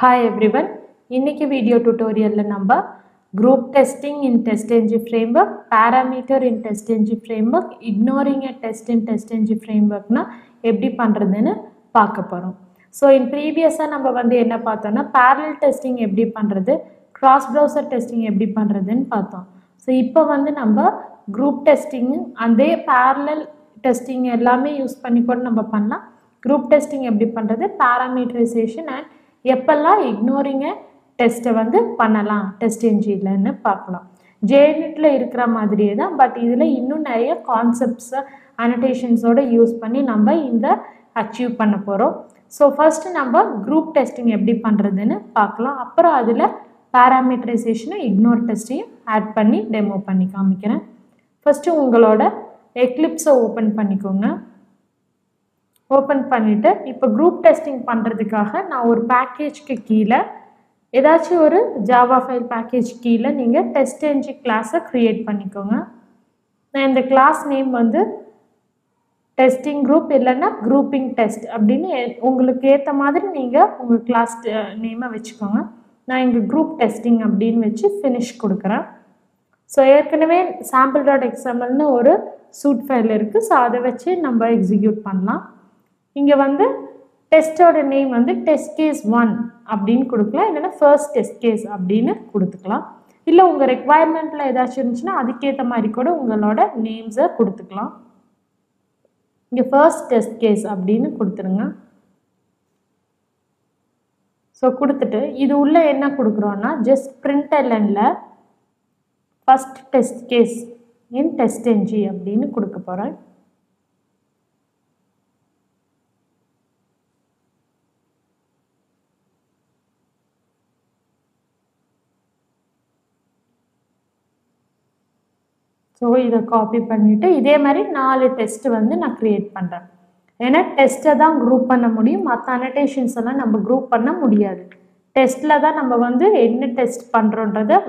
Hi everyone. இன்னைக்கு video டியூட்டோரியல்ல நம்ம group testing in TestNG framework, parameter in TestNG framework, ignoring a test in TestNG frameworkனா எப்படி பண்றதுன்னு பார்க்க போறோம். So in previous நம்ம வந்து என்ன பார்த்தோம்னா parallel testing எப்படி பண்றது, cross browser testing எப்படி பண்றதுன்னு பார்த்தோம். So இப்போ வந்து நம்ம group testing அதே parallel testing எல்லாமே யூஸ் பண்ணி கூட நம்ம பண்ணலாம். Group testing எப்படி பண்றது, parameterization and எப்பெல்லாம் ignoring a டெஸ்ட்டை வந்து பண்ணலாம் டெஸ்ட் என்ஜின்லன்னு பார்க்கலாம். ஜேஎன்இட்ல இருக்கிற மாதிரியே தான், பட் இதில் இன்னும் நிறைய கான்செப்ட்ஸ் அனோட்டேஷன்ஸோடு யூஸ் பண்ணி நம்ம இந்த அச்சீவ் பண்ண போகிறோம். ஸோ ஃபர்ஸ்ட் நம்ம குரூப் டெஸ்டிங் எப்படி பண்ணுறதுன்னு பார்க்கலாம். அப்புறம் அதில் பேராமீட்டரைசேஷனை இக்னோர் டெஸ்ட்டையும் ஆட் பண்ணி டெமோ பண்ணி காமிக்கிறேன். ஃபஸ்ட்டு உங்களோட எக்லிப்ஸை ஓப்பன் பண்ணிக்கோங்க. ஓப்பன் பண்ணிவிட்டு இப்போ குரூப் டெஸ்டிங் பண்ணுறதுக்காக நான் ஒரு பேக்கேஜ்க்கு கீழே ஏதாச்சும் ஒரு ஜாவா ஃபைல் பேக்கேஜ் கீழே நீங்கள் TestNG கிளாஸை க்ரியேட் பண்ணிக்கோங்க. நான் இந்த கிளாஸ் நேம் வந்து டெஸ்டிங் குரூப் இல்லைன்னா குரூப்பிங் டெஸ்ட் அப்படின்னு உங்களுக்கு ஏற்ற மாதிரி நீங்கள் உங்கள் கிளாஸ் நேமை வச்சுக்கோங்க. நான் இங்கே குரூப் டெஸ்டிங் அப்படின்னு வச்சு ஃபினிஷ் கொடுக்குறேன். ஸோ ஏற்கனவே sample.xmlனு ஒரு சூட் ஃபைல் இருக்குது. ஸோ அதை வச்சு நம்ம எக்ஸிக்யூட் பண்ணலாம். இங்கே வந்து டெஸ்ட்டோட நேம் வந்து டெஸ்ட் கேஸ் 1 அப்படின்னு கொடுக்கலாம், இல்லைன்னா ஃபர்ஸ்ட் டெஸ்ட் கேஸ் அப்படின்னு கொடுத்துக்கலாம். இல்லை உங்கள் ரெக்குவயர்மெண்ட்டில் ஏதாச்சும் இருந்துச்சுன்னா அதுக்கேற்ற மாதிரி கூட உங்களோட நேம்ஸை கொடுத்துக்கலாம். இங்கே ஃபர்ஸ்ட் டெஸ்ட் கேஸ் அப்படின்னு கொடுத்துருங்க. ஸோ கொடுத்துட்டு இது உள்ள என்ன கொடுக்குறோன்னா ஜஸ்ட் printlnல ஃபர்ஸ்ட் டெஸ்ட் கேஸ் இன் TestNG அப்படின்னு கொடுக்க போகிறேன். ஸோ இதை காப்பி பண்ணிவிட்டு இதே மாதிரி 4 டெஸ்ட்டு வந்து நான் க்ரியேட் பண்ணுறேன். ஏன்னா டெஸ்ட்டை தான் குரூப் பண்ண முடியும், மற்ற அனோட்டேஷன்ஸ் எல்லாம் நம்ம குரூப் பண்ண முடியாது. டெஸ்ட்டில் தான் நம்ம வந்து என்ன டெஸ்ட் பண்ணுறோன்றதை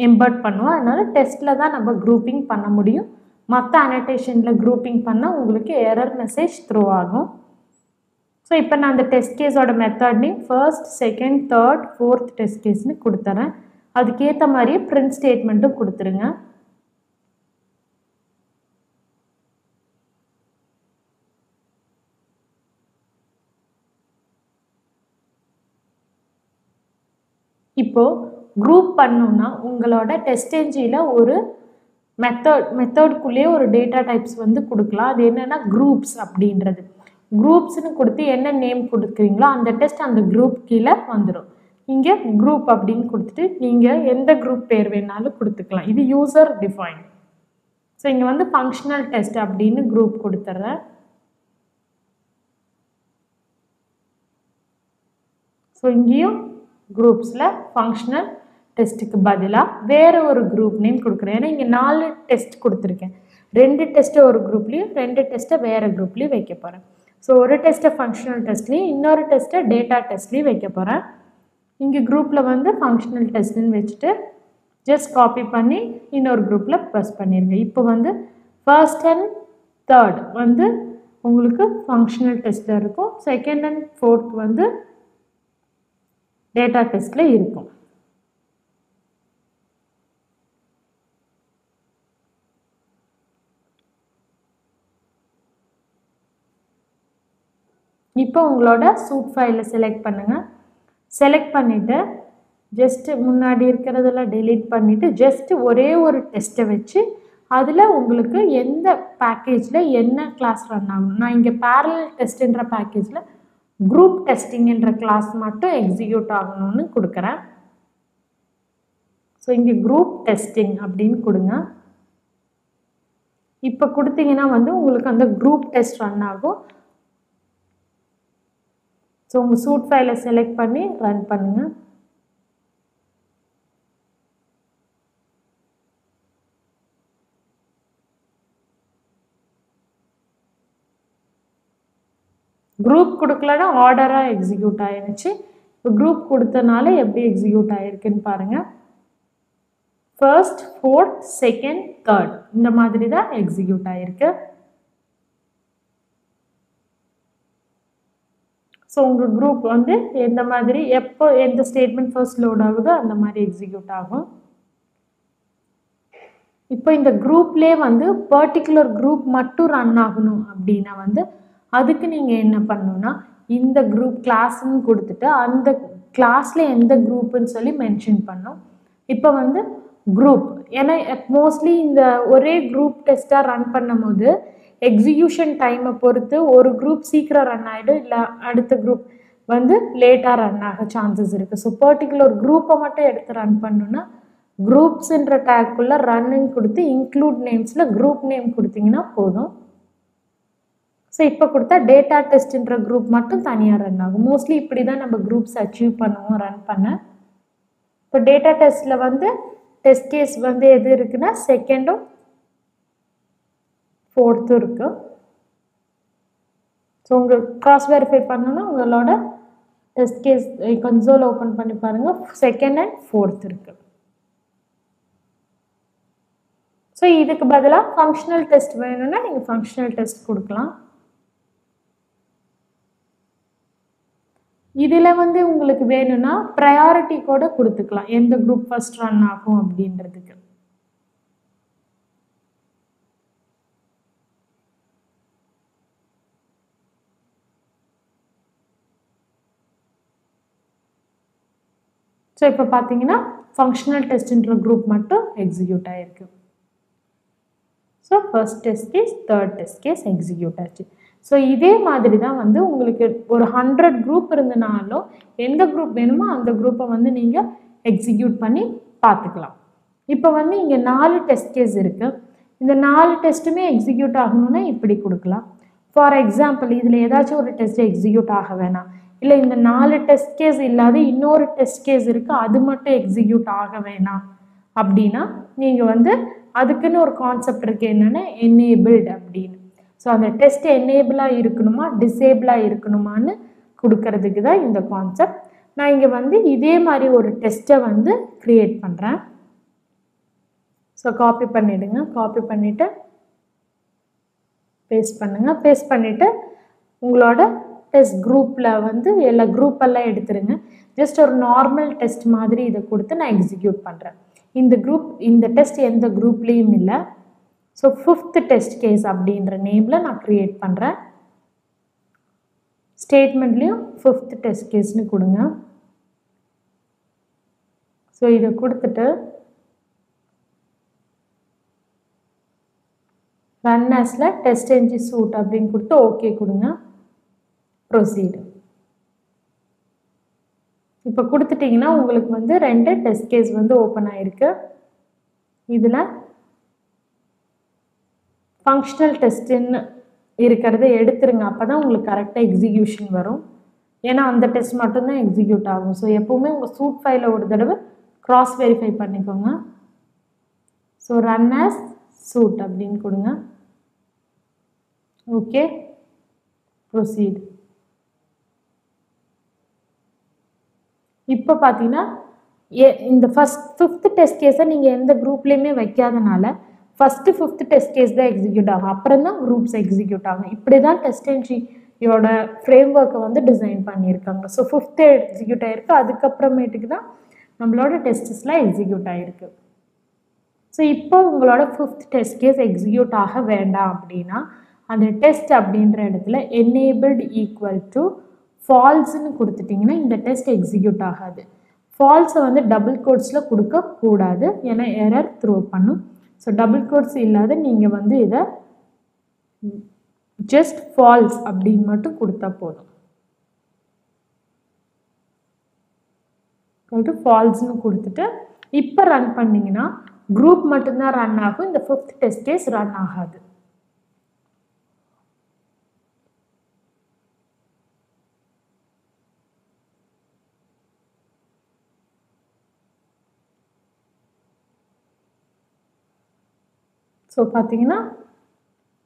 எம்பர்ட் பண்ணுவோம். அதனால் டெஸ்ட்டில் தான் நம்ம குரூப்பிங் பண்ண முடியும். மற்ற அனோட்டேஷனில் குரூப்பிங் பண்ணால் உங்களுக்கு எரர் மெசேஜ் த்ரோ ஆகும். ஸோ இப்போ நான் அந்த டெஸ்ட் கேஸோட method name first, second, third, fourth test கேஸ்னு கொடுத்துறேன். அதுக்கேற்ற மாதிரியே பிரிண்ட் ஸ்டேட்மெண்ட்டும் கொடுத்துருங்க. இப்போது குரூப் பண்ணோன்னா உங்களோட TestNGல ஒரு மெத்தட்குள்ளேயே ஒரு டேட்டா டைப்ஸ் வந்து கொடுக்கலாம். அது என்னென்னா குரூப்ஸ் அப்படின்றது. குரூப்ஸ்னு கொடுத்து என்ன நேம் கொடுக்குறீங்களோ அந்த டெஸ்ட் அந்த குரூப் கீழே வந்துடும். இங்கே குரூப் அப்படின்னு கொடுத்துட்டு நீங்கள் எந்த குரூப் பேர் வேணாலும் கொடுத்துக்கலாம். இது யூசர் டிஃபைன். ஸோ இங்கே வந்து ஃபங்க்ஷனல் டெஸ்ட் அப்படின்னு குரூப் கொடுத்துட்றேன். ஸோ இங்கேயும் குரூப்ஸில் ஃபங்க்ஷனல் டெஸ்ட்டுக்கு பதிலாக வேறு ஒரு குரூப் நேம் கொடுக்குறேன். ஏன்னா இங்கே 4 டெஸ்ட் கொடுத்துருக்கேன். 2 டெஸ்ட்டை ஒரு குரூப்லேயும் 2 டெஸ்ட்டை வேறு குரூப்லேயும் வைக்க போகிறேன். ஸோ ஒரு டெஸ்ட்டை ஃபங்க்ஷனல் டெஸ்ட்லேயும் இன்னொரு டெஸ்ட்டை டேட்டா டெஸ்ட்லேயும் வைக்க போகிறேன். இங்கே குரூப்பில் வந்து ஃபங்க்ஷனல் டெஸ்ட்டுன்னு வச்சுட்டு ஜஸ்ட் காப்பி பண்ணி இன்னொரு குரூப்பில் ப்ரெஸ் பண்ணிடுங்க. இப்போ வந்து ஃபர்ஸ்ட் அண்ட் தேர்ட் வந்து உங்களுக்கு ஃபங்க்ஷனல் டெஸ்ட்டில் இருக்கும். செகண்ட் அண்ட் ஃபோர்த் வந்து டேட்டா டெஸ்ட்டில் இருக்கும். இப்போ உங்களோட சூட் ஃபைலை செலக்ட் பண்ணுங்கள். செலக்ட் பண்ணிவிட்டு ஜஸ்ட்டு முன்னாடி இருக்கிறதெல்லாம் டெலீட் பண்ணிவிட்டு ஜஸ்ட்டு ஒரே ஒரு டெஸ்ட்டை வச்சு அதில் உங்களுக்கு எந்த பேக்கேஜில் என்ன கிளாஸ் ரன் ஆகணும். நான் இங்கே parallel டெஸ்ட்டுன்ற பேக்கேஜில் குரூப் டெஸ்டிங்ன்ற கிளாஸ் மட்டும் எக்ஸிக்யூட் ஆகணும்னு கொடுக்குறேன். ஸோ இங்கே குரூப் டெஸ்டிங் அப்படின்னு கொடுங்க. இப்போ கொடுத்தீங்கன்னா வந்து உங்களுக்கு அந்த குரூப் டெஸ்ட் ரன் ஆகும். ஸோ உங்கள் சூட் ஃபைலை செலக்ட் பண்ணி ரன் பண்ணுங்கள். குரூப் கொடுக்கலன்னா ஆர்டராக எக்ஸிக்யூட் ஆகிடுச்சு. இப்போ குரூப் கொடுத்தனால எப்படி எக்ஸிக்யூட் ஆகிருக்குன்னு பாருங்கள். ஃபர்ஸ்ட், ஃபோர்த், செகண்ட், தேர்ட் இந்த மாதிரி தான் எக்ஸிக்யூட் ஆகிருக்கு. ஸோ உங்கள் குரூப் வந்து எந்த மாதிரி எப்போ எந்த ஸ்டேட்மெண்ட் ஃபர்ஸ்ட் லோட் ஆகுதோ அந்த மாதிரி எக்ஸிக்யூட் ஆகும். இப்போ இந்த குரூப்லேயே வந்து பர்டிகுலர் குரூப் மட்டும் ரன் ஆகணும் அப்படின்னா வந்து அதுக்கு நீங்கள் என்ன பண்ணணும்னா இந்த குரூப் கிளாஸ்ன்னு கொடுத்துட்டு அந்த கிளாஸில் எந்த குரூப்புன்னு சொல்லி மென்ஷன் பண்ணணும். இப்போ வந்து குரூப் ஏன்னா மோஸ்ட்லி இந்த ஒரே குரூப் டெஸ்ட்டாக ரன் பண்ணும் போது எக்ஸிக்யூஷன் டைமை பொறுத்து ஒரு குரூப் சீக்கிரம் ரன் ஆகிடும், இல்லை அடுத்த குரூப் வந்து லேட்டாக ரன் ஆக சான்சஸ் இருக்குது. ஸோ பர்டிகுலர் குரூப்பை மட்டும் எடுத்து ரன் பண்ணணுன்னா குரூப்ஸ்ன்ற டேக்குள்ளே ரன்னுன்னு கொடுத்து இன்க்ளூட் நேம்ஸில் குரூப் நேம் கொடுத்தீங்கன்னா போதும். ஸோ இப்போ கொடுத்தா டேட்டா டெஸ்ட்ன்ற குரூப் மட்டும் தனியாக ரன் ஆகும். மோஸ்ட்லி இப்படி தான் நம்ம குரூப்ஸ் அச்சீவ் பண்ணுவோம் ரன் பண்ண. இப்போ டேட்டா டெஸ்ட்டில் வந்து டெஸ்ட் கேஸ் வந்து எது இருக்குன்னா செகண்டும் 4th இருக்கு. ஸோ உங்கள் கிராஸ் வெரிஃபை பண்ணணும்னா உங்களோட டெஸ்ட் கேஸ் கன்சோல் ஓப்பன் பண்ணி பாருங்கள், 2nd and 4th இருக்கு. ஸோ இதுக்கு பதிலாக ஃபங்க்ஷனல் டெஸ்ட் வேணும்னா நீங்கள் ஃபங்க்ஷனல் டெஸ்ட் கொடுக்கலாம். இதில் வந்து உங்களுக்கு வேணும்னா ப்ரையாரிட்டி கூட கொடுத்துக்கலாம், எந்த குரூப் ஃபர்ஸ்ட் ரன் ஆகும் அப்படின்றதுக்கு. ஸோ இப்போ பார்த்தீங்கன்னா ஃபங்க்ஷனல் டெஸ்ட்ன்ற குரூப் மட்டும் எக்ஸிக்யூட் ஆகிருக்கு. So first test case, third test case execute ஆச்சு. ஸோ இதே மாதிரி தான் வந்து உங்களுக்கு ஒரு 100 குரூப் இருந்தனாலும் எந்த குரூப் வேணுமோ அந்த குரூப்பை வந்து நீங்கள் எக்ஸிக்யூட் பண்ணி பார்த்துக்கலாம். இப்போ வந்து இங்கே 4 டெஸ்ட் கேஸ் இருக்குது. இந்த 4 டெஸ்ட்டுமே எக்ஸிக்யூட் ஆகணும்னா இப்படி கொடுக்கலாம். ஃபார் எக்ஸாம்பிள் இதில் ஏதாச்சும் ஒரு டெஸ்ட் எக்ஸிக்யூட் ஆக வேணாம், இல்லை இந்த 4 டெஸ்ட் கேஸ் இல்லாத இன்னொரு டெஸ்ட் கேஸ் இருக்குது அது மட்டும் எக்ஸிக்யூட் ஆக வேணாம் அப்படின்னா நீங்கள் வந்து அதுக்குன்னு ஒரு கான்செப்ட் இருக்குது, என்னென்னா எனேபிள்டு அப்படின்னு. ஸோ அந்த டெஸ்ட் எனேபிளாக இருக்கணுமா டிசேபிளாக இருக்கணுமான்னு கொடுக்கறதுக்கு தான் இந்த கான்செப்ட். நான் இங்கே வந்து இதே மாதிரி ஒரு டெஸ்ட்டை வந்து க்ரியேட் பண்ணுறேன். ஸோ காப்பி பண்ணிவிடுங்க, காப்பி பண்ணிவிட்டு பேஸ்ட் பண்ணுங்கள். பேஸ்ட் பண்ணிவிட்டு உங்களோட டெஸ்ட் குரூப்பில் வந்து எல்லா குரூப்பெல்லாம் எடுத்துருங்க. ஜஸ்ட் ஒரு நார்மல் டெஸ்ட் மாதிரி இதை கொடுத்து நான் எக்ஸிக்யூட் பண்ணுறேன். இந்த டெஸ்ட் எந்த குரூப்லேயும் இல்லை. ஸோ 5th டெஸ்ட் கேஸ் அப்படின்ற நேமில் நான் க்ரியேட் பண்ணுறேன். ஸ்டேட்மெண்ட்லேயும் 5th டெஸ்ட் கேஸ்னு கொடுங்க. ஸோ இதை கொடுத்துட்டு ரன் ஆஸ்ல டெஸ்ட் என்ஜி சூட் அப்படின்னு கொடுத்து ஓகே கொடுங்க, ப்ரொசீடு. இப்போ கொடுத்துட்டிங்கன்னா உங்களுக்கு வந்து 2 டெஸ்ட் கேஸ் வந்து ஓப்பன் ஆகிருக்கு. இதில் ஃபங்க்ஷனல் டெஸ்ட்டுன்னு இருக்கிறத எடுத்துருங்க, அப்போ தான் உங்களுக்கு கரெக்டாக எக்ஸிக்யூஷன் வரும். ஏன்னா அந்த டெஸ்ட் மட்டும்தான் எக்ஸிக்யூட் ஆகும். ஸோ எப்போவுமே உங்கள் சூட் ஃபைலை ஒரு தடவை க்ராஸ் வெரிஃபை பண்ணிக்கோங்க. ஸோ ரன் ஆஸ் சூட் அப்படின்னு கொடுங்க, ஓகே, ப்ரொசீட். இப்போ பார்த்தீங்கன்னா இந்த 5th டெஸ்ட் கேஸை நீங்கள் எந்த குரூப்லேயுமே வைக்காதனால ஃபஸ்ட்டு 5th டெஸ்ட் கேஸ் தான் எக்ஸிக்யூட் ஆகும், அப்புறம் தான் குரூப்ஸ் எக்ஸிக்யூட் ஆகும். இப்படி தான் டெஸ்ட் என்ஜியோட ஃப்ரேம் ஒர்க்கை வந்து டிசைன் பண்ணியிருக்காங்க. ஸோ 5th எக்ஸிக்யூட் ஆகிருக்கு, அதுக்கப்புறமேட்டுக்கு தான் நம்மளோட டெஸ்ட்ஸ்லாம் எக்ஸிக்யூட் ஆகிருக்கு. ஸோ இப்போ உங்களோட 5th டெஸ்ட் கேஸ் எக்ஸிக்யூட் ஆக வேண்டாம் அப்படின்னா அந்த டெஸ்ட் அப்படின்ற இடத்துல எனேபிள்டு ஈக்குவல் டு ஃபால்ஸ்ன்னு கொடுத்துட்டிங்கன்னா இந்த டெஸ்ட் எக்ஸிக்யூட் ஆகாது. ஃபால்ஸை வந்து டபுள் கோட்ஸில் கொடுக்கக்கூடாது, ஏன்னா எரர் த்ரோ பண்ணும். ஸோ டபுள் கோட்ஸ் இல்லாத நீங்கள் வந்து இதை ஜஸ்ட் ஃபால்ஸ் அப்படின்னு மட்டும் கொடுத்தா போதும். ஃபால்ஸ்னு கொடுத்துட்டு இப்போ ரன் பண்ணிங்கன்னா குரூப் மட்டும்தான் ரன் ஆகும், இந்த 5th டெஸ்ட் கேஸ் ரன் ஆகாது. ஸோ பார்த்தீங்கன்னா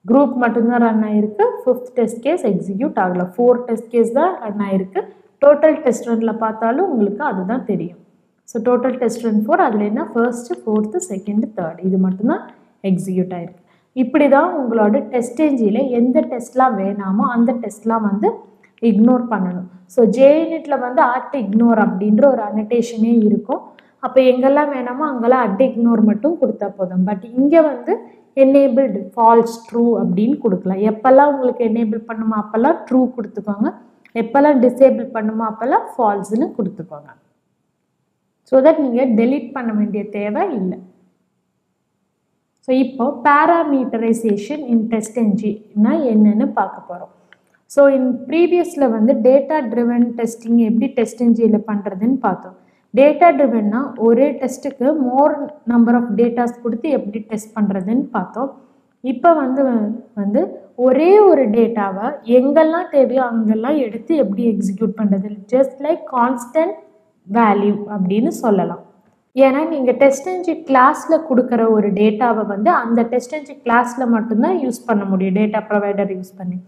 குரூப் மட்டும்தான் ரன் ஆகிருக்கு, 5th டெஸ்ட் கேஸ் எக்ஸிக்யூட் ஆகலை. 4 டெஸ்ட் கேஸ் தான் ரன் ஆகிருக்கு. டோட்டல் டெஸ்ட் ரனில் பார்த்தாலும் உங்களுக்கு அதுதான் தெரியும். ஸோ டோட்டல் டெஸ்ட் ரன் 4, அதில் என்ன 1st, 4th, 2nd, 3rd இது மட்டும்தான் எக்ஸிக்யூட் ஆகிருக்கு. இப்படி தான் உங்களோட டெஸ்ட் என்ஜியில் எந்த டெஸ்ட்லாம் வேணாமோ அந்த டெஸ்ட்லாம் வந்து இக்னோர் பண்ணணும். ஸோ JUnitல வந்து @ignore அப்படின்ற ஒரு அனடேஷனே இருக்கும். அப்போ எங்கெல்லாம் வேணாமோ அங்கெல்லாம் @ignore மட்டும் கொடுத்தா போதும். பட் இங்கே வந்து enabled false true அப்படின்னு கொடுக்கலாம். எப்பெல்லாம் உங்களுக்கு enable பண்ணுமோ அப்பெல்லாம் ட்ரூ கொடுத்துக்கோங்க, எப்பெல்லாம் டிசேபிள் பண்ணுமோ அப்பெல்லாம் ஃபால்ஸ்ன்னு கொடுத்துக்கோங்க. ஸோ தட் நீங்கள் டெலீட் பண்ண வேண்டிய தேவை இல்லை. ஸோ இப்போ பேராமீட்டரைசேஷன் இன் TestNGனா என்னன்னு பார்க்க போகிறோம். ஸோ ப்ரீவியஸில் வந்து டேட்டா ட்ரிவன் டெஸ்டிங் எப்படி TestNGல பண்ணுறதுன்னு பார்த்தோம். டேட்டா ட்ரிவன்னா ஒரே டெஸ்ட்டுக்கு மோர் நம்பர் ஆஃப் டேட்டாஸ் கொடுத்து எப்படி டெஸ்ட் பண்ணுறதுன்னு பார்த்தோம். இப்போ வந்து ஒரே ஒரு டேட்டாவை எங்கெல்லாம் தேவையோ அங்கெல்லாம் எடுத்து எப்படி எக்ஸிக்யூட் பண்ணுறது, ஜஸ்ட் லைக் கான்ஸ்டன்ட் வேல்யூ அப்படின்னு சொல்லலாம். ஏன்னா நீங்கள் TestNG கிளாஸில் கொடுக்குற ஒரு டேட்டாவை வந்து அந்த TestNG கிளாஸில் மட்டும்தான் யூஸ் பண்ண முடியும், டேட்டா ப்ரொவைடர் யூஸ் பண்ணி.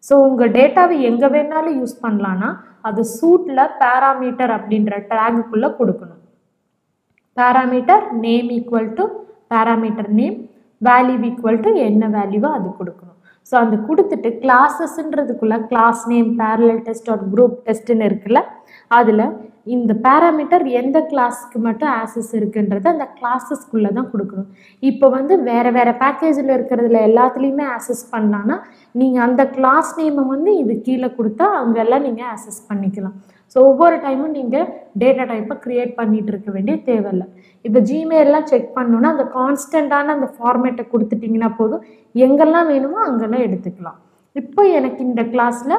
ஸோ உங்கள் டேட்டாவை எங்கே வேணாலும் யூஸ் பண்ணலான்னா அது சூட்டில் பேராமீட்டர் அப்படின்ற டேகுக்குள்ளே கொடுக்கணும். Parameter name equal to parameter name, value equal to என்ன வேல்யூவோ அது கொடுக்கணும். ஸோ அந்த கொடுத்துட்டு கிளாஸஸ்ன்றதுக்குள்ளே class name parallel test or group testன்னு இருக்குல்ல, அதில் இந்த பேராமீட்டர் எந்த கிளாஸ்க்கு மட்டும் ஆக்சஸ் இருக்குன்றது அந்த கிளாஸஸ்க்குள்ளே தான் கொடுக்கணும். இப்போ வந்து வேறு வேறு பேக்கேஜில் இருக்கிறதுல எல்லாத்துலேயுமே ஆக்சஸ் பண்ணலான்னா நீங்கள் அந்த கிளாஸ் நேமை வந்து இது கீழே கொடுத்தா அங்கெல்லாம் நீங்கள் ஆக்சஸ் பண்ணிக்கலாம். ஸோ ஒவ்வொரு டைமும் நீங்கள் டேட்டா டைப்பை க்ரியேட் பண்ணிகிட்டு இருக்க வேண்டிய தேவையில்லை. இப்போ ஜிமெயிலெலாம் செக் பண்ணணுன்னா அந்த கான்ஸ்டண்ட்டான அந்த ஃபார்மேட்டை கொடுத்துட்டிங்கன்னா போதும், எங்கெல்லாம் வேணுமோ அங்கெல்லாம் எடுத்துக்கலாம். இப்போ எனக்கு இந்த கிளாஸில்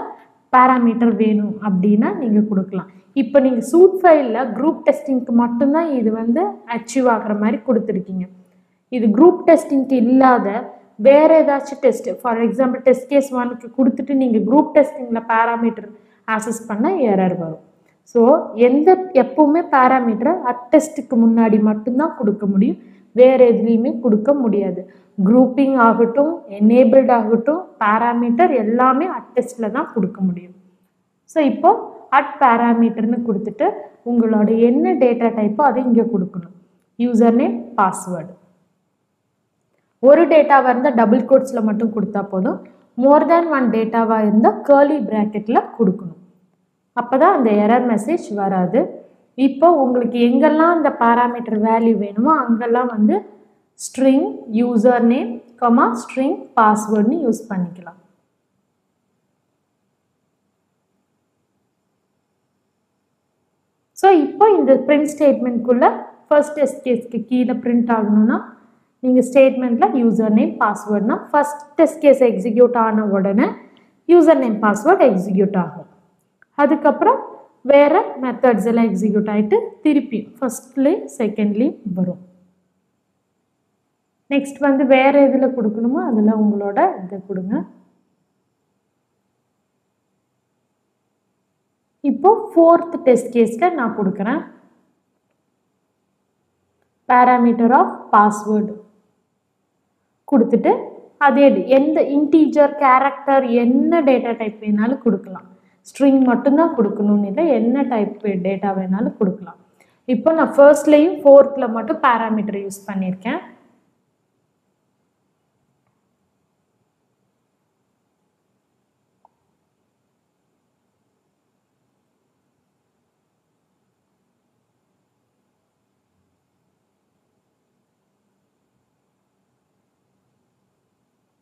பேராமீட்டர் வேணும் அப்படின்னா நீங்கள் கொடுக்கலாம். இப்போ நீங்கள் சூட் ஃபைலில் குரூப் டெஸ்டிங்க்கு மட்டும்தான் இது வந்து அச்சீவ் ஆகிற மாதிரி கொடுத்துருக்கீங்க. இது குரூப் டெஸ்டிங்க்கு இல்லாத வேறு ஏதாச்சும் test, for example test case 1க்கு கொடுத்துட்டு நீங்கள் குரூப் டெஸ்டிங்கில் பேராமீட்டர் ஆக்சஸ் பண்ண எரர் வரும். ஸோ எப்பவுமே பேராமீட்டரை அட்டெஸ்ட்டுக்கு முன்னாடி மட்டும்தான் கொடுக்க முடியும், வேறு எதுலேயுமே கொடுக்க முடியாது. குரூப்பிங் ஆகட்டும், எனேபிள்ட் ஆகட்டும், பேராமீட்டர் எல்லாமே அட்டெஸ்ட்டில் தான் கொடுக்க முடியும். ஸோ இப்போ @பேராமீட்டர்னு கொடுத்துட்டு உங்களோட என்ன டேட்டா டைப்போ அதை இங்கே கொடுக்கணும். User name, password. ஒரு டேட்டாவாக இருந்தால் டபுள் கோட்ஸில் மட்டும் கொடுத்தா போதும், மோர் தேன் ஒன் டேட்டாவாக இருந்தால் கர்லி ப்ராக்கெட்டில் கொடுக்கணும். அப்போ தான் அந்த எரர் மெசேஜ் வராது. இப்போ உங்களுக்கு எங்கெல்லாம் அந்த பேராமீட்டர் வேல்யூ வேணுமோ அங்கெல்லாம் வந்து ஸ்ட்ரிங் யூசர் நேம் ஸ்ட்ரிங் பாஸ்வேர்டுன்னு யூஸ் பண்ணிக்கலாம். ஸோ இப்போ இந்த பிரிண்ட் ஸ்டேட்மெண்ட்குள்ளே ஃபர்ஸ்ட் டெஸ்ட் கேஸ்க்கு கீழே பிரிண்ட் ஆகணும்னா நீங்கள் ஸ்டேட்மெண்ட்டில் யூசர் நேம் பாஸ்வேர்ட்னா ஃபர்ஸ்ட் டெஸ்ட் கேஸ் எக்ஸிக்யூட் ஆன உடனே யூசர் நேம் பாஸ்வேர்ட் எக்ஸிக்யூட் ஆகும். அதுக்கப்புறம் வேறு மெத்தட்ஸ் எல்லாம் எக்ஸிக்யூட் ஆகிட்டு திருப்பி ஃபர்ஸ்ட்லேயும் செகண்ட்லேயும் வரும். நெக்ஸ்ட் வந்து வேறு எதில் கொடுக்கணுமோ அதில் உங்களோட இதை கொடுங்க. இப்போ ஃபோர்த் டெஸ்ட் கேஸில் நான் கொடுக்குறேன் பேராமீட்டர் ஆஃப் பாஸ்வேர்டு கொடுத்துட்டு அதே எந்த இன்டீஜர் கேரக்டர் என்ன டேட்டா டைப் வேணாலும் கொடுக்கலாம். ஸ்ட்ரிங் மட்டும்தான் கொடுக்கணும்னு இல்லை, என்ன டைப் டேட்டா வேணாலும் கொடுக்கலாம். இப்போ நான் ஃபர்ஸ்ட்லேயும் ஃபோர்த்தில் மட்டும் பேராமீட்டர் யூஸ் பண்ணியிருக்கேன்.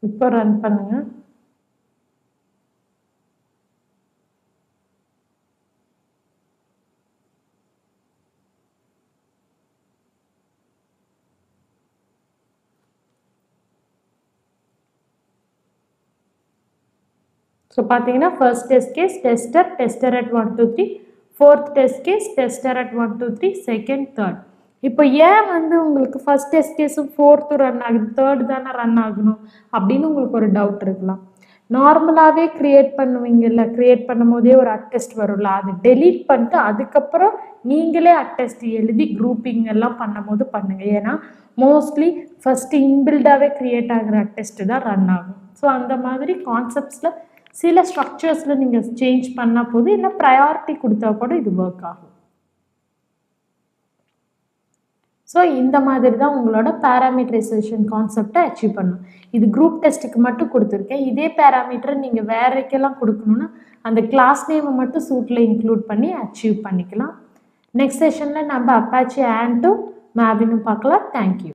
இப்போ ரன் பண்ணுங்க. ஸோ பார்த்தீங்கன்னா first test case tester at 1 2 3, fourth test case tester at 1 2 3, second third. இப்போ ஏன் வந்து உங்களுக்கு ஃபர்ஸ்ட் டெஸ்ட் கேஸும் ஃபோர்த்து ரன் ஆகுது, தேர்டு தானே ரன் ஆகணும் அப்படின்னு உங்களுக்கு ஒரு டவுட் இருக்கலாம். நார்மலாகவே க்ரியேட் பண்ணுவீங்கல்ல, க்ரியேட் பண்ணும் போதே ஒரு அட்டெஸ்ட் வரும்ல, அது டெலீட் பண்ணிட்டு அதுக்கப்புறம் நீங்களே அட்டெஸ்ட் எழுதி குரூப்பிங் எல்லாம் பண்ணும் போது பண்ணுங்கள். ஏன்னா மோஸ்ட்லி ஃபஸ்ட்டு இன்பில்டாகவே க்ரியேட் ஆகிற அட்டெஸ்ட்டு தான் ரன் ஆகும். ஸோ அந்த மாதிரி கான்செப்ட்ஸில் சில ஸ்ட்ரக்சர்ஸில் நீங்கள் சேஞ்ச் பண்ணால் போது, இல்லை ப்ரையாரிட்டி கொடுத்தா கூட இது ஒர்க் ஆகும். ஸோ இந்த மாதிரி தான் உங்களோட பேராமீட்டரைசேஷன் கான்செப்டை அச்சீவ் பண்ணணும். இது குரூப் டெஸ்ட்டுக்கு மட்டும் கொடுத்துருக்கேன். இதே பேராமீட்டரை நீங்கள் வேறக்கெல்லாம் கொடுக்கணுன்னா அந்த கிளாஸ் நேமை மட்டும் சூட்டில் இன்க்ளூட் பண்ணி அச்சீவ் பண்ணிக்கலாம். நெக்ஸ்ட் செஷனில் நம்ம அப்பாச்சி ஆண்ட்டும் மேவினும் பார்க்கலாம். தேங்க்யூ.